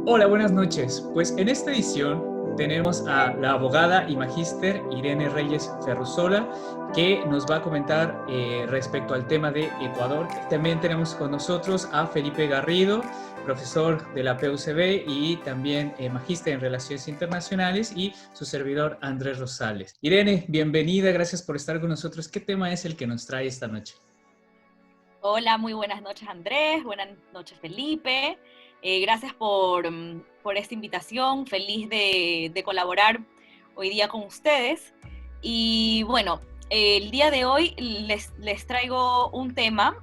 Hola, buenas noches. Pues en esta edición tenemos a la abogada y magíster Irene Reyes Ferrusola, que nos va a comentar respecto al tema de Ecuador. También tenemos con nosotros a Felipe Garrido, profesor de la PUCB y también magíster en Relaciones Internacionales, y su servidor Andrés Rosales. Irene, bienvenida, gracias por estar con nosotros. ¿Qué tema es el que nos trae esta noche? Hola, muy buenas noches Andrés, buenas noches Felipe. Gracias por esta invitación, feliz de colaborar hoy día con ustedes. Y bueno, el día de hoy les traigo un tema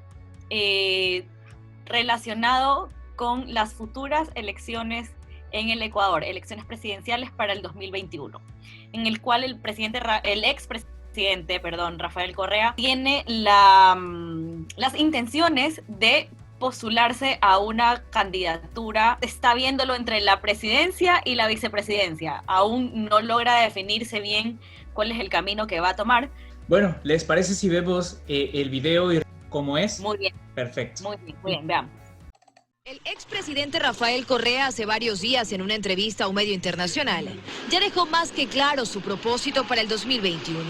relacionado con las futuras elecciones en el Ecuador, elecciones presidenciales para el 2021, en el cual el expresidente, Rafael Correa, tiene las intenciones de postularse a una candidatura. Está viéndolo entre la presidencia y la vicepresidencia. Aún no logra definirse bien cuál es el camino que va a tomar. Bueno, ¿les parece si vemos el video y cómo es? Muy bien. Perfecto. Muy bien, veamos. El expresidente Rafael Correa hace varios días en una entrevista a un medio internacional ya dejó más que claro su propósito para el 2021,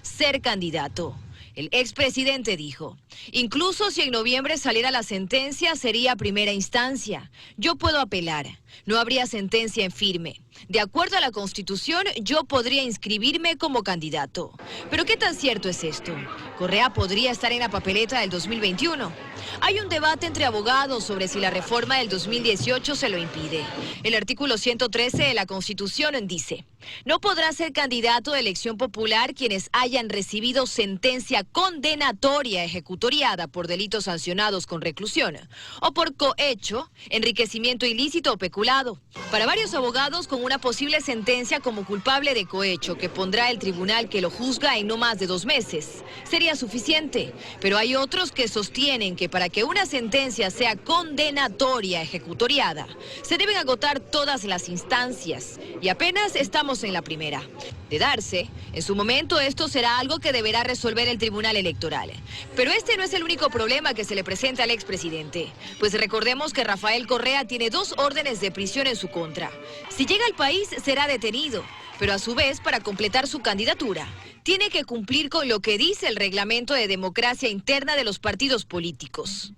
ser candidato. El expresidente dijo, incluso si en noviembre saliera la sentencia sería primera instancia. Yo puedo apelar, no habría sentencia en firme. De acuerdo a la Constitución, yo podría inscribirme como candidato. Pero ¿qué tan cierto es esto? ¿Correa podría estar en la papeleta del 2021? Hay un debate entre abogados sobre si la reforma del 2018 se lo impide. El artículo 113 de la Constitución dice, no podrá ser candidato de elección popular quienes hayan recibido sentencia condenatoria ejecutoriada por delitos sancionados con reclusión o por cohecho, enriquecimiento ilícito o peculado. Para varios abogados, con una posible sentencia como culpable de cohecho que pondrá el tribunal que lo juzga en no más de 2 meses, sería suficiente. Pero hay otros que sostienen que para que una sentencia sea condenatoria ejecutoriada, se deben agotar todas las instancias y apenas estamos en la primera. De darse, en su momento esto será algo que deberá resolver el Tribunal Electoral. Pero este no es el único problema que se le presenta al expresidente, pues recordemos que Rafael Correa tiene 2 órdenes de prisión en su contra. Si llega al país será detenido, pero a su vez, para completar su candidatura, tiene que cumplir con lo que dice el reglamento de democracia interna de los partidos políticos.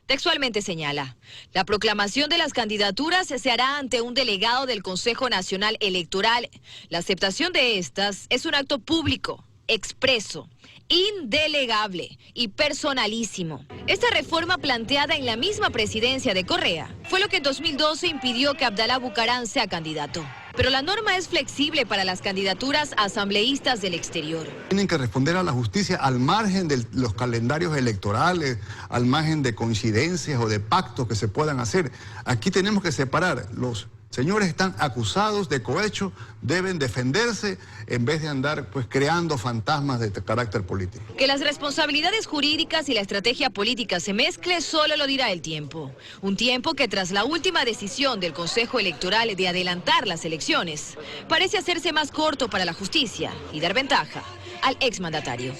Textualmente señala, la proclamación de las candidaturas se hará ante un delegado del Consejo Nacional Electoral. La aceptación de estas es un acto público, expreso, indelegable y personalísimo. Esta reforma planteada en la misma presidencia de Correa fue lo que en 2012 impidió que Abdalá Bucaram sea candidato. Pero la norma es flexible para las candidaturas a asambleístas del exterior. Tienen que responder a la justicia al margen de los calendarios electorales, al margen de coincidencias o de pactos que se puedan hacer. Aquí tenemos que separar. Los señores están acusados de cohecho, deben defenderse en vez de andar creando fantasmas de carácter político. Que las responsabilidades jurídicas y la estrategia política se mezcle solo lo dirá el tiempo. Un tiempo que tras la última decisión del Consejo Electoral de adelantar las elecciones, parece hacerse más corto para la justicia y dar ventaja al exmandatario.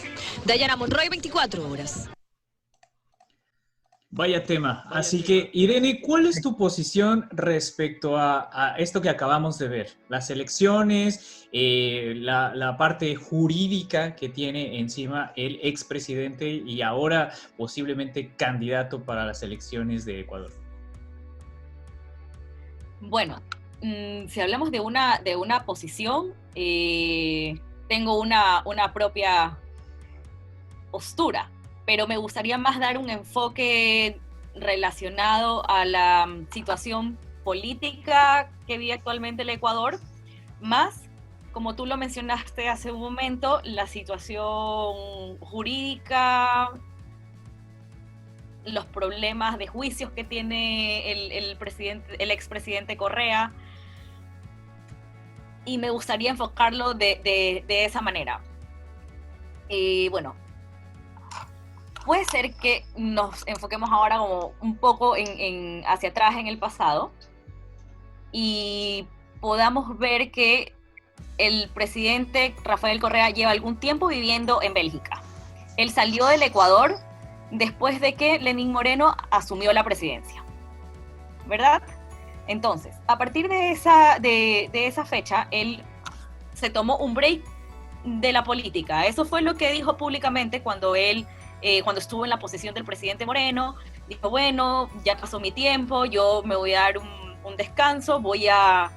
Dayana Monroy, 24 horas. Vaya tema. Así que, Irene, ¿cuál es tu posición respecto a esto que acabamos de ver? Las elecciones, la parte jurídica que tiene encima el expresidente y ahora posiblemente candidato para las elecciones de Ecuador. Bueno, si hablamos de una posición, tengo una propia postura, pero me gustaría más dar un enfoque relacionado a la situación política que vive actualmente el Ecuador, más, como tú lo mencionaste hace un momento, la situación jurídica, los problemas de juicios que tiene el expresidente Correa, y me gustaría enfocarlo de esa manera. Bueno, puede ser que nos enfoquemos ahora como un poco hacia atrás en el pasado y podamos ver que el presidente Rafael Correa lleva algún tiempo viviendo en Bélgica. Él salió del Ecuador después de que Lenín Moreno asumió la presidencia, ¿verdad? Entonces, a partir de esa fecha, él se tomó un break de la política. Eso fue lo que dijo públicamente cuando estuvo en la posición del presidente Moreno. Dijo, bueno, ya pasó mi tiempo, yo me voy a dar un descanso, voy a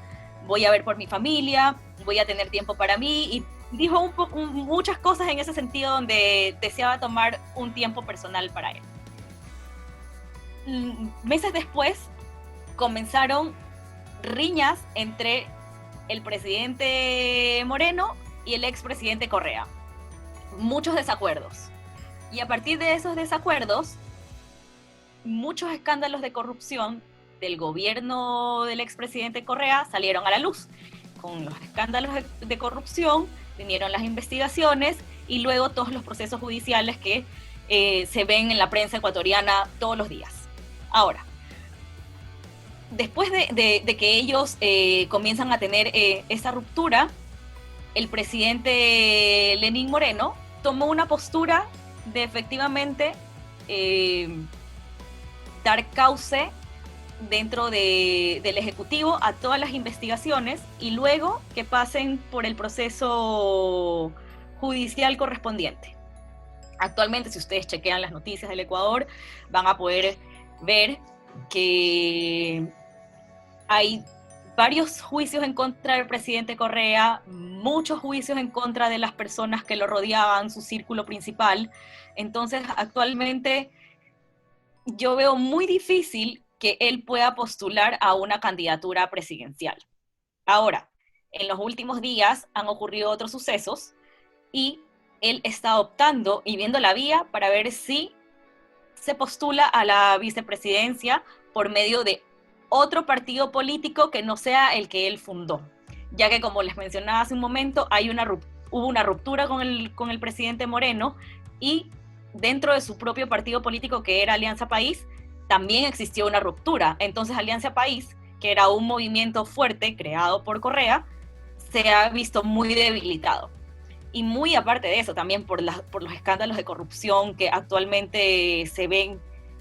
ver por mi familia, voy a tener tiempo para mí, y dijo muchas cosas en ese sentido donde deseaba tomar un tiempo personal para él. Meses después comenzaron riñas entre el presidente Moreno y el expresidente Correa. Muchos desacuerdos. Y a partir de esos desacuerdos, muchos escándalos de corrupción del gobierno del expresidente Correa salieron a la luz. Con los escándalos de corrupción vinieron las investigaciones y luego todos los procesos judiciales que se ven en la prensa ecuatoriana todos los días. Ahora, después de que ellos comienzan a tener esa ruptura, el presidente Lenín Moreno tomó una postura de efectivamente dar cauce dentro del Ejecutivo a todas las investigaciones y luego que pasen por el proceso judicial correspondiente. Actualmente, si ustedes chequean las noticias del Ecuador, van a poder ver que hay varios juicios en contra del presidente Correa, muchos juicios en contra de las personas que lo rodeaban, su círculo principal. Entonces, actualmente yo veo muy difícil que él pueda postular a una candidatura presidencial. Ahora, en los últimos días han ocurrido otros sucesos y él está optando y viendo la vía para ver si se postula a la vicepresidencia por medio de otro partido político que no sea el que él fundó, ya que, como les mencionaba hace un momento, hubo una ruptura con el presidente Moreno y dentro de su propio partido político, que era Alianza País, también existió una ruptura. Entonces Alianza País, que era un movimiento fuerte creado por Correa, se ha visto muy debilitado. Y muy aparte de eso, también por los escándalos de corrupción que actualmente se ve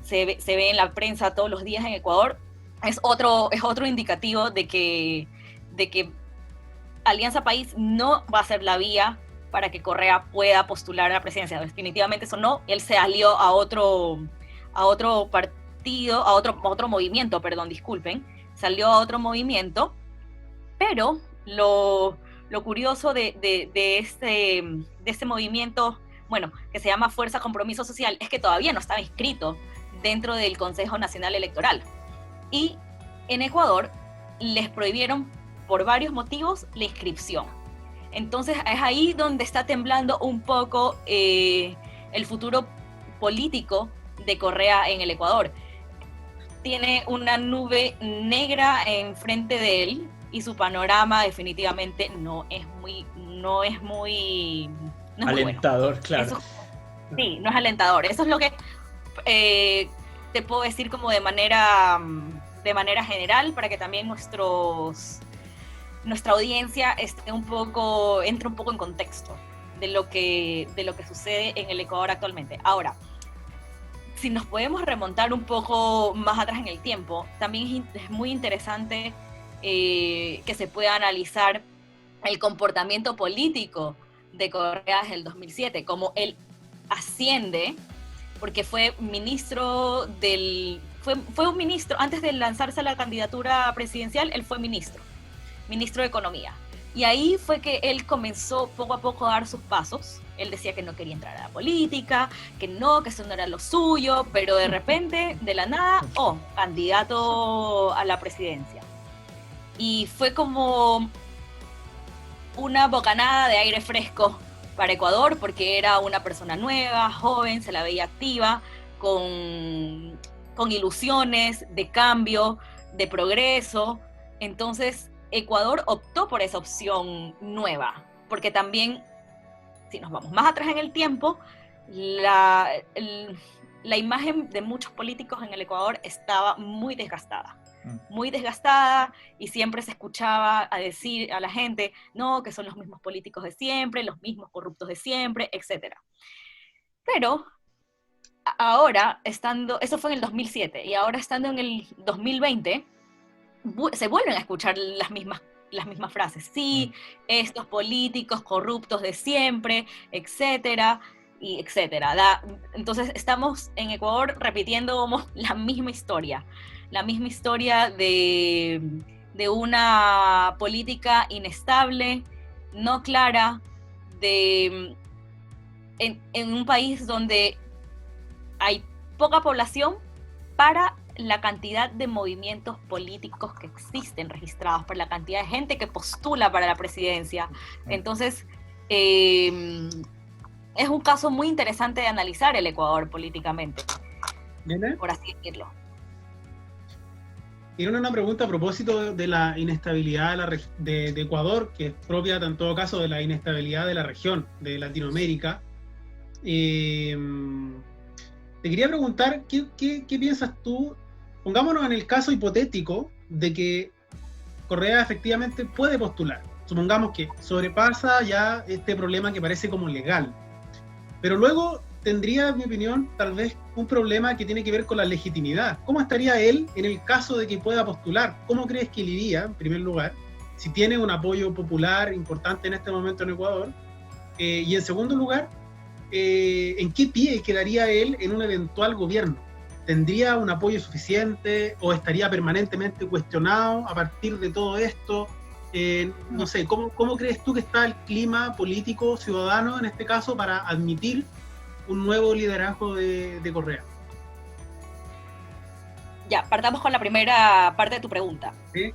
en la prensa todos los días en Ecuador, es otro indicativo de que Alianza País no va a ser la vía para que Correa pueda postular a la presidencia. Definitivamente eso no. Él se alió a otro partido, a otro movimiento, perdón, disculpen. Salió a otro movimiento, pero lo curioso de este movimiento, bueno, que se llama Fuerza Compromiso Social, es que todavía no estaba inscrito dentro del Consejo Nacional Electoral. Y en Ecuador les prohibieron por varios motivos la inscripción. Entonces es ahí donde está temblando un poco el futuro político de Correa en el Ecuador. Tiene una nube negra enfrente de él y su panorama definitivamente no es muy alentador, bueno. Claro. Eso, sí, no es alentador. Eso es lo que te puedo decir como de manera general, para que también nuestra audiencia entre un poco en contexto de lo que sucede en el Ecuador actualmente. Ahora, si nos podemos remontar un poco más atrás en el tiempo, también es muy interesante que se pueda analizar el comportamiento político de Correa desde el 2007, como él asciende, porque fue ministro fue un ministro, antes de lanzarse a la candidatura presidencial, él fue ministro de Economía. Y ahí fue que él comenzó poco a poco a dar sus pasos. Él decía que no quería entrar a la política, que eso no era lo suyo, pero de repente, de la nada, candidato a la presidencia. Y fue como una bocanada de aire fresco para Ecuador, porque era una persona nueva, joven, se la veía activa, con ilusiones de cambio, de progreso. Entonces Ecuador optó por esa opción nueva, porque también, si nos vamos más atrás en el tiempo, la imagen de muchos políticos en el Ecuador estaba muy desgastada, y siempre se escuchaba a decir a la gente, no, que son los mismos políticos de siempre, los mismos corruptos de siempre, etc. Pero ahora, eso fue en el 2007, y ahora estando en el 2020, se vuelven a escuchar las mismas frases. Sí, estos políticos corruptos de siempre, etcétera, y etcétera. Entonces estamos en Ecuador repitiendo como la misma historia de una política inestable, no clara, en un país donde hay poca población para la cantidad de movimientos políticos que existen registrados, por la cantidad de gente que postula para la presidencia. Entonces, es un caso muy interesante de analizar el Ecuador políticamente, por así decirlo. Tiene una pregunta a propósito de la inestabilidad de Ecuador, que es propia en todo caso de la inestabilidad de la región, de Latinoamérica. Te quería preguntar, ¿qué piensas tú? Pongámonos en el caso hipotético de que Correa efectivamente puede postular. Supongamos que sobrepasa ya este problema que parece como legal. Pero luego tendría, en mi opinión, tal vez un problema que tiene que ver con la legitimidad. ¿Cómo estaría él en el caso de que pueda postular? ¿Cómo crees que le iría, en primer lugar, si tiene un apoyo popular importante en este momento en Ecuador? Y en segundo lugar, ¿en qué pie quedaría él en un eventual gobierno? ¿Tendría un apoyo suficiente o estaría permanentemente cuestionado a partir de todo esto? No sé, ¿cómo crees tú que está el clima político ciudadano en este caso para admitir un nuevo liderazgo de Correa? Ya, partamos con la primera parte de tu pregunta. ¿Sí?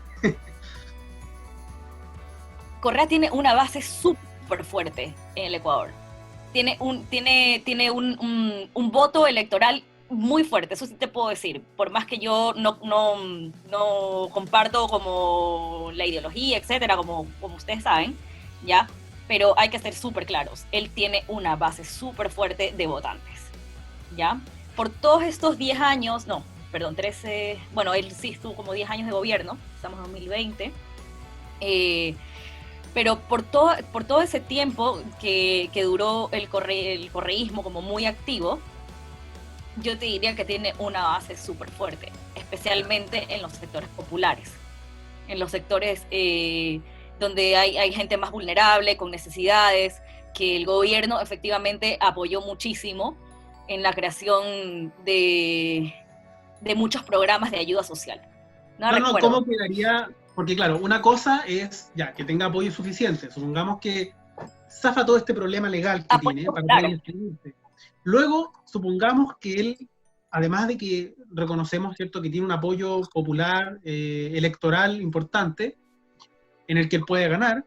Correa tiene una base súper fuerte en el Ecuador. Tiene un voto electoral muy fuerte, eso sí te puedo decir. Por más que yo no comparto como la ideología, etcétera, como ustedes saben, ¿ya? Pero hay que ser súper claros. Él tiene una base súper fuerte de votantes, ¿ya? Por todos estos 10 años, 13, bueno, él sí estuvo como 10 años de gobierno, estamos en 2020, pero por todo ese tiempo que duró el correísmo como muy activo, yo te diría que tiene una base súper fuerte, especialmente en los sectores populares, en los sectores donde hay gente más vulnerable, con necesidades, que el gobierno efectivamente apoyó muchísimo en la creación de muchos programas de ayuda social. ¿Cómo quedaría? Porque claro, una cosa es ya que tenga apoyo suficiente, supongamos que zafa todo este problema legal que tiene para poder inscribirse. Luego, supongamos que él, además de que reconocemos, ¿cierto?, que tiene un apoyo popular, electoral importante, en el que él puede ganar,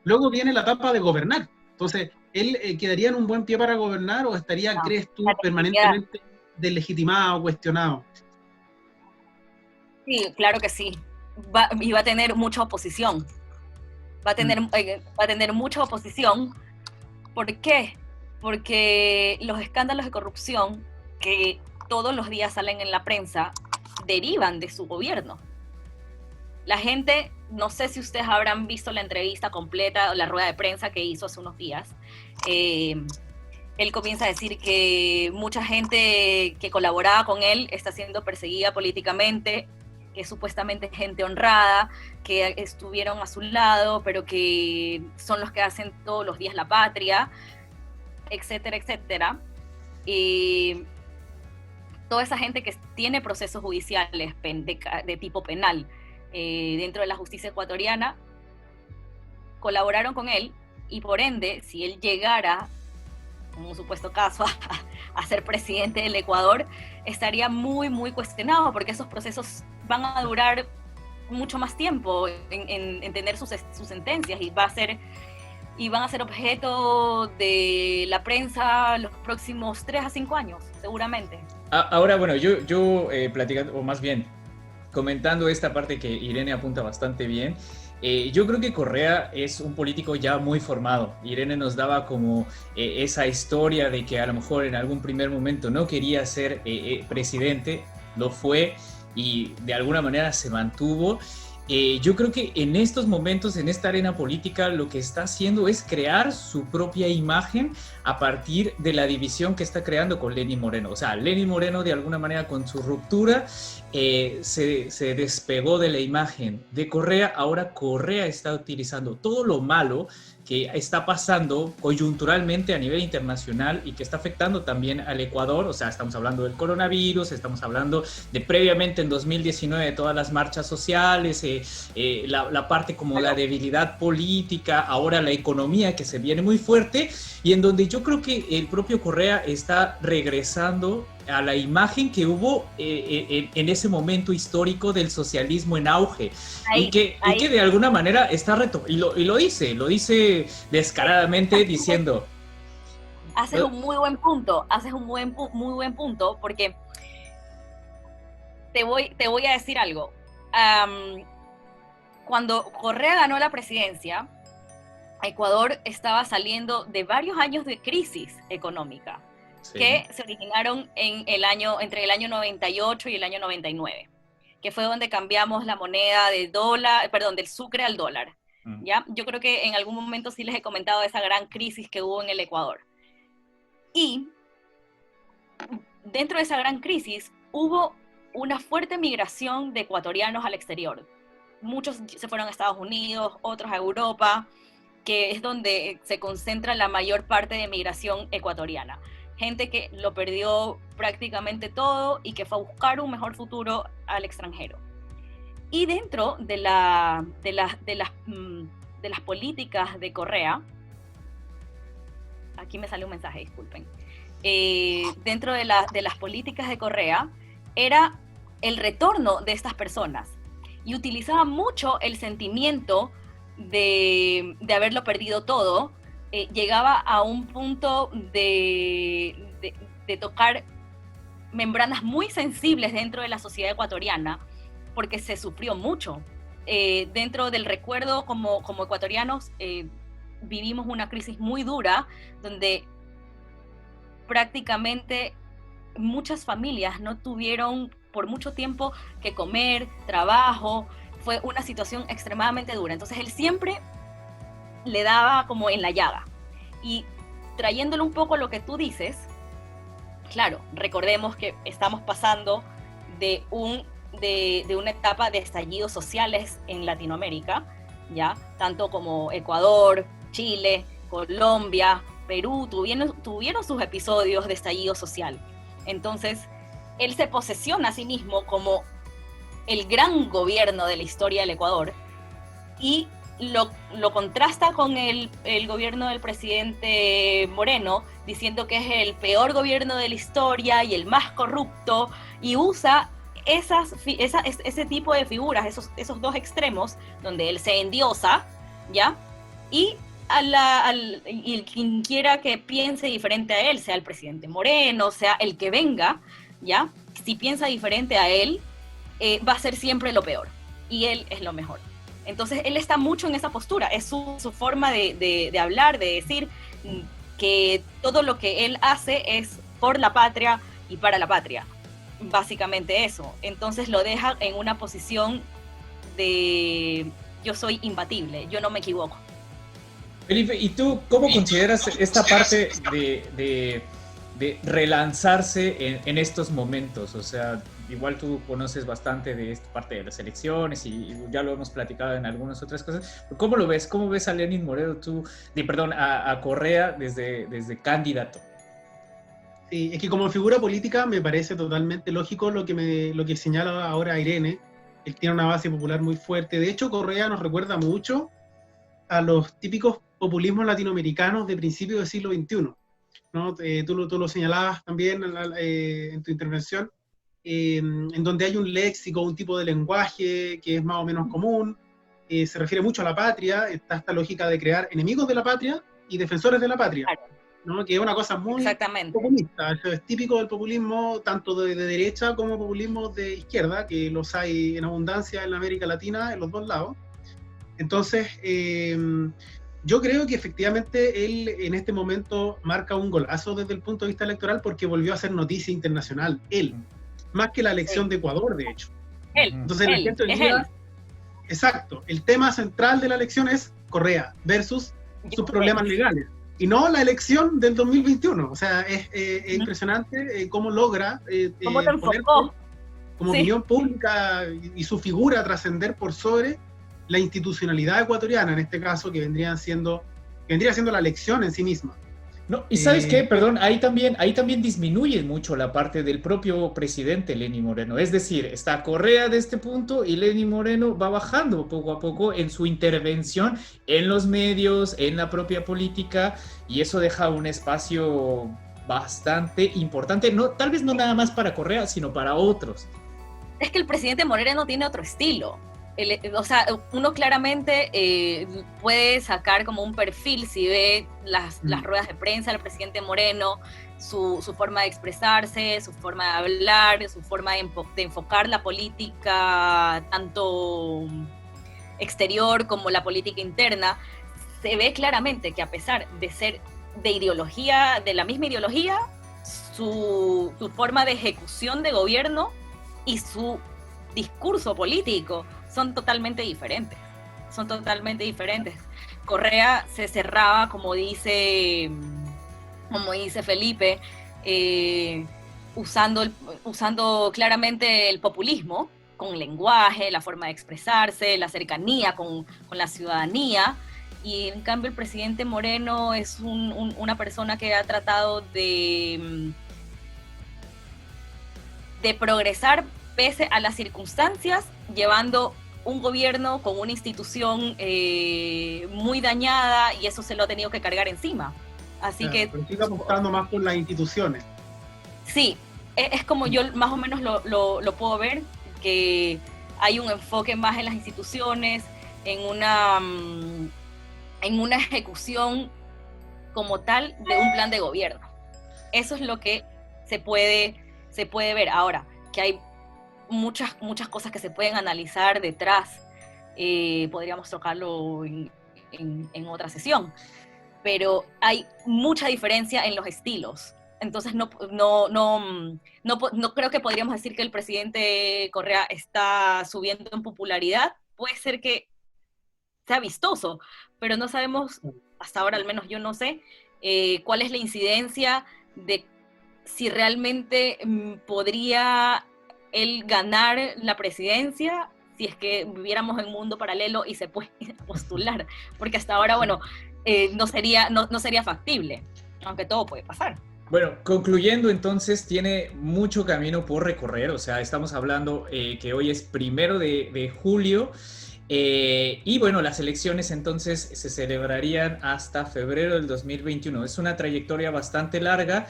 luego viene la etapa de gobernar. Entonces, ¿él quedaría en un buen pie para gobernar o estaría, crees tú, permanentemente deslegitimado, cuestionado? Sí, claro que sí. Y va a tener mucha oposición. Va a tener mucha oposición. ¿Por qué? Porque los escándalos de corrupción que todos los días salen en la prensa derivan de su gobierno. La gente, no sé si ustedes habrán visto la entrevista completa o la rueda de prensa que hizo hace unos días. Él comienza a decir que mucha gente que colaboraba con él está siendo perseguida políticamente, que es supuestamente gente honrada, que estuvieron a su lado, pero que son los que hacen todos los días la patria, etcétera, etcétera. Toda esa gente que tiene procesos judiciales de tipo penal dentro de la justicia ecuatoriana colaboraron con él, y por ende, si él llegara, en un supuesto caso, a ser presidente del Ecuador, estaría muy, muy cuestionado, porque esos procesos van a durar mucho más tiempo en tener sus sentencias, y van a ser objeto de la prensa los próximos 3 a 5 años, seguramente. Ahora, bueno, yo platicando, o más bien, comentando esta parte que Irene apunta bastante bien, yo creo que Correa es un político ya muy formado. Irene nos daba como esa historia de que a lo mejor en algún primer momento no quería ser presidente, lo fue y de alguna manera se mantuvo. yo creo que en estos momentos, en esta arena política, lo que está haciendo es crear su propia imagen a partir de la división que está creando con Lenín Moreno. O sea, Lenín Moreno, de alguna manera, con su ruptura, se despegó de la imagen de Correa. Ahora Correa está utilizando todo lo malo que está pasando coyunturalmente a nivel internacional y que está afectando también al Ecuador. O sea, estamos hablando del coronavirus, estamos hablando de previamente en 2019 de todas las marchas sociales, la parte como la debilidad política, ahora la economía que se viene muy fuerte, y en donde yo creo que el propio Correa está regresando a la imagen que hubo en ese momento histórico del socialismo en auge, y que de alguna manera está y lo dice descaradamente diciendo... Haces un muy buen punto, muy buen punto, porque te voy a decir algo. Cuando Correa ganó la presidencia, Ecuador estaba saliendo de varios años de crisis económica, sí, que se originaron entre el año 98 y el año 99, que fue donde cambiamos la moneda del sucre al dólar. ¿Ya? Yo creo que en algún momento sí les he comentado esa gran crisis que hubo en el Ecuador. Y dentro de esa gran crisis hubo una fuerte migración de ecuatorianos al exterior. Muchos se fueron a Estados Unidos, otros a Europa, que es donde se concentra la mayor parte de migración ecuatoriana. Gente que lo perdió prácticamente todo y que fue a buscar un mejor futuro al extranjero. Y dentro de las políticas de Correa, aquí me sale un mensaje, disculpen, dentro de las políticas de Correa era el retorno de estas personas, y utilizaba mucho el sentimiento de haberlo perdido todo. Llegaba a un punto de tocar membranas muy sensibles dentro de la sociedad ecuatoriana, porque se sufrió mucho. Dentro del recuerdo como ecuatorianos, vivimos una crisis muy dura, donde prácticamente muchas familias no tuvieron por mucho tiempo que comer, trabajo. Fue una situación extremadamente dura. Entonces él siempre le daba como en la llaga. Y trayéndolo un poco a lo que tú dices, claro, recordemos que estamos pasando de una etapa de estallidos sociales en Latinoamérica, ¿ya? Tanto como Ecuador, Chile, Colombia, Perú, tuvieron sus episodios de estallido social. Entonces, él se posesiona a sí mismo como el gran gobierno de la historia del Ecuador, y lo contrasta con el gobierno del presidente Moreno, diciendo que es el peor gobierno de la historia y el más corrupto, y usa ese tipo de figuras, esos dos extremos, donde él se endiosa, ¿ya? Y quien quiera que piense diferente a él, sea el presidente Moreno, sea el que venga, ¿ya? Si piensa diferente a él, va a ser siempre lo peor, y él es lo mejor. Entonces él está mucho en esa postura, es su forma de hablar, de decir que todo lo que él hace es por la patria y para la patria, básicamente eso. Entonces lo deja en una posición de yo soy imbatible, yo no me equivoco. Felipe, ¿y tú cómo consideras esta parte de relanzarse en estos momentos? O sea, igual tú conoces bastante de esta parte de las elecciones y ya lo hemos platicado en algunas otras cosas. ¿Cómo lo ves? ¿Cómo ves a Lenín Moreno a Correa desde candidato? Sí, es que como figura política me parece totalmente lógico lo que señala ahora Irene. Él tiene una base popular muy fuerte. De hecho, Correa nos recuerda mucho a los típicos populismos latinoamericanos de principios del siglo XXI, ¿no? Tú lo señalabas también en tu intervención, en donde hay un léxico, un tipo de lenguaje que es más o menos común, se refiere mucho a la patria, está esta lógica de crear enemigos de la patria y defensores de la patria, ¿no? Que es una cosa muy populista. Eso es típico del populismo, tanto de derecha como populismo de izquierda, que los hay en abundancia en la América Latina, en los dos lados. Entonces, yo creo que efectivamente él en este momento marca un golazo desde el punto de vista electoral, porque volvió a ser noticia internacional, él, más que la elección de Ecuador, de hecho. Entonces la gente hoy día exacto, el tema central de la elección es Correa versus sus problemas legales, y no la elección del 2021. O sea, es impresionante cómo logra ¿Cómo te enfocó? Como opinión pública y su figura trascender por sobre la institucionalidad ecuatoriana, en este caso, que vendría siendo la elección en sí misma. No, y ¿sabes qué? Perdón, ahí también disminuye mucho la parte del propio presidente Lenín Moreno. Es decir, está Correa de este punto y Lenín Moreno va bajando poco a poco en su intervención en los medios, en la propia política, y eso deja un espacio bastante importante, no, tal vez no nada más para Correa, sino para otros. Es que el presidente Moreno tiene otro estilo. O sea, uno claramente puede sacar como un perfil si ve las ruedas de prensa del presidente Moreno, su forma de expresarse, su forma de hablar, su forma de enfocar la política tanto exterior como la política interna. Se ve claramente que a pesar de ser de ideología, de la misma ideología, su forma de ejecución de gobierno y su discurso político son totalmente diferentes. Correa se cerraba, como dice Felipe, usando claramente el populismo, con lenguaje, la forma de expresarse, la cercanía con la ciudadanía, y en cambio el presidente Moreno es una persona que ha tratado de progresar pese a las circunstancias, llevando un gobierno con una institución muy dañada, y eso se lo ha tenido que cargar encima. Así que pero sigue apostando más por las instituciones. Sí, es como yo más o menos lo puedo ver, que hay un enfoque más en las instituciones, en una ejecución como tal de un plan de gobierno. Eso es lo que se puede ver. Ahora, que hay muchas cosas que se pueden analizar detrás, podríamos tocarlo en otra sesión, pero hay mucha diferencia en los estilos. Entonces no creo que podríamos decir que el presidente Correa está subiendo en popularidad. Puede ser que sea vistoso, pero no sabemos, hasta ahora al menos yo no sé, cuál es la incidencia de si realmente podría él ganar la presidencia si es que viviéramos en un mundo paralelo y se puede postular, porque hasta ahora, bueno, no sería factible, aunque todo puede pasar. Bueno, concluyendo entonces, tiene mucho camino por recorrer. O sea, estamos hablando que hoy es 1 de julio, y bueno, las elecciones entonces se celebrarían hasta febrero del 2021. Es una trayectoria bastante larga,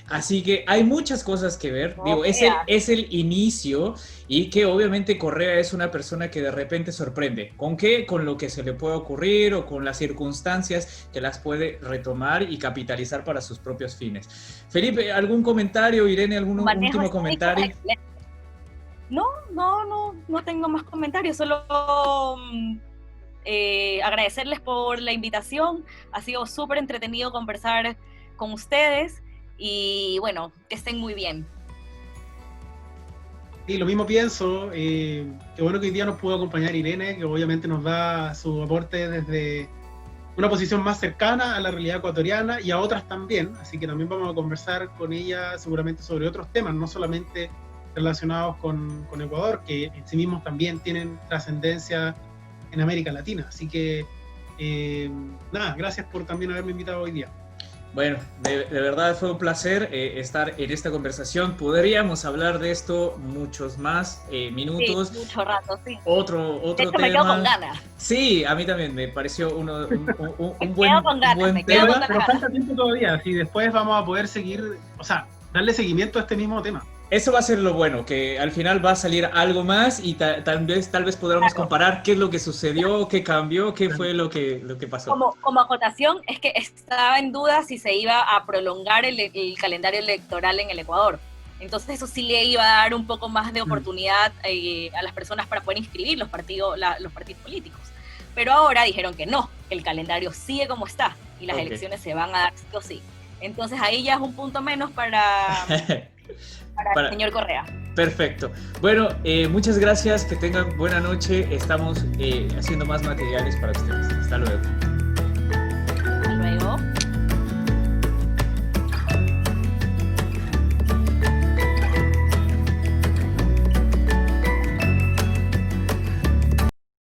así que hay muchas cosas que ver. Digo, es el inicio, y que obviamente Correa es una persona que de repente sorprende. ¿Con qué? Con lo que se le puede ocurrir o con las circunstancias que las puede retomar y capitalizar para sus propios fines. Felipe, ¿algún comentario? Irene, ¿algún último comentario? No tengo más comentarios, solo agradecerles por la invitación. Ha sido súper entretenido conversar con ustedes. Y bueno, que estén muy bien. Sí, lo mismo pienso. Qué bueno que hoy día nos pudo acompañar Irene, que obviamente nos da su aporte desde una posición más cercana a la realidad ecuatoriana y a otras también. Así que también vamos a conversar con ella seguramente sobre otros temas, no solamente relacionados con Ecuador, que en sí mismos también tienen trascendencia en América Latina. Así que, gracias por también haberme invitado hoy día. Bueno, de verdad fue un placer estar en esta conversación. Podríamos hablar de esto muchos más minutos. Sí, mucho rato, sí. Otro tema. Me quedo con ganas. Sí, a mí también me pareció un buen tema. Pero falta tiempo todavía, así después vamos a poder seguir, o sea, darle seguimiento a este mismo tema. Eso va a ser lo bueno, que al final va a salir algo más y tal vez podamos comparar qué es lo que sucedió, qué cambió, qué fue lo que pasó. Como acotación, es que estaba en duda si se iba a prolongar el calendario electoral en el Ecuador. Entonces eso sí le iba a dar un poco más de oportunidad a las personas para poder inscribir los partidos políticos. Pero ahora dijeron que no, que el calendario sigue como está y las elecciones se van a dar sí o sí. Entonces ahí ya es un punto menos para el señor Correa. Perfecto. Bueno, muchas gracias, que tengan buena noche. Estamos haciendo más materiales para ustedes. Hasta luego. Hasta luego.